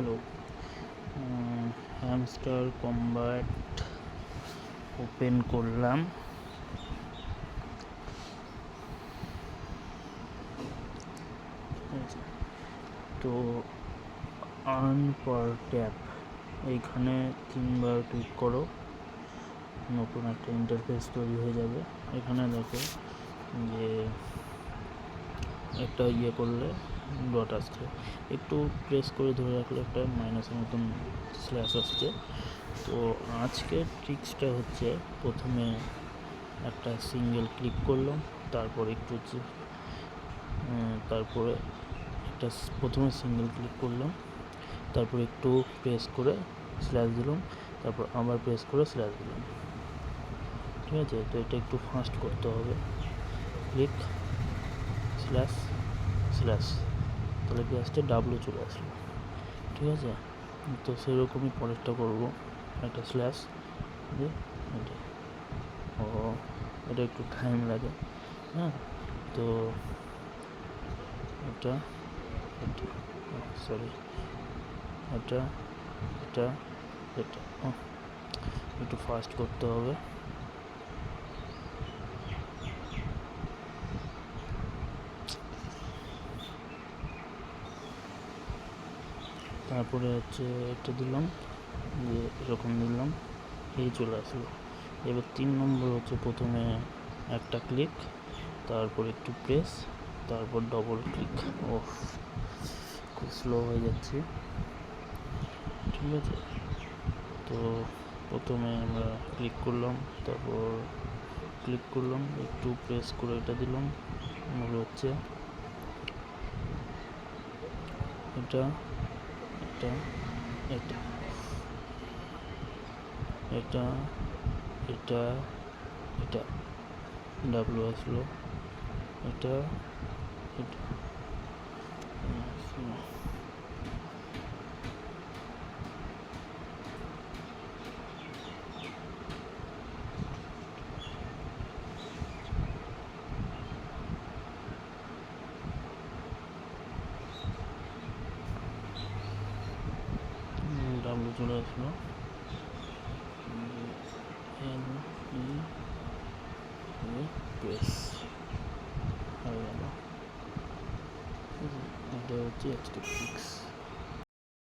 Hello. Hamster combat open করলাম। তো earn পার tap এইখানে 3বার ক্লিক করো, নতুন একটা ইন্টারফেস তৈরি হয়ে যাবে। এখানে দেখো যে একটা করলে ডট আসছে, একটু প্রেস করে ধরে রাখলে একটা মাইনাসের মতন স্ল্যাশ আসছে। তো আজকের ট্রিক্সটা হচ্ছে, প্রথমে একটা সিঙ্গেল ক্লিক করলাম, তারপর একটু প্রথমে সিঙ্গেল ক্লিক করলাম, তারপর একটু প্রেস করে স্ল্যাশ দিলাম, তারপর আবার প্রেস করে স্ল্যাশ দিলাম। ঠিক আছে? তো এটা একটু ফাস্ট করতে হবে। ক্লিক স্ল্যাশ স্ল্যাশ, তাহলে কি আসছে, ডাব্লু চলে আসলো। ঠিক আছে? তো সেরকমই পরেরটা করবো, একটা স্ল্যাশ দিয়ে এটা একটু টাইম লাগে। হ্যাঁ, তো এটা একটু ফাস্ট করতে হবে। তারপরে হচ্ছে এটা দিলাম, দিয়ে এরকম দিলাম, এই চলে আসলো। এবার 3 নম্বর হচ্ছে, প্রথমে একটা ক্লিক, তারপর একটু প্রেস, তারপর ডবল ক্লিক। খুব স্লো হয়ে যাচ্ছে। ঠিক আছে? তো প্রথমে আমরা ক্লিক করলাম, তারপর ক্লিক করলাম, একটু প্রেস করে এটা দিলাম, মনে হচ্ছে এটা এটা এটা এটা এটা এটা ডাব্লু আসলো, এটা এটা ডাব্লু চলে আসলো। প্রেস হয়ে গেল। এটা হচ্ছে আজকে ফিক্স।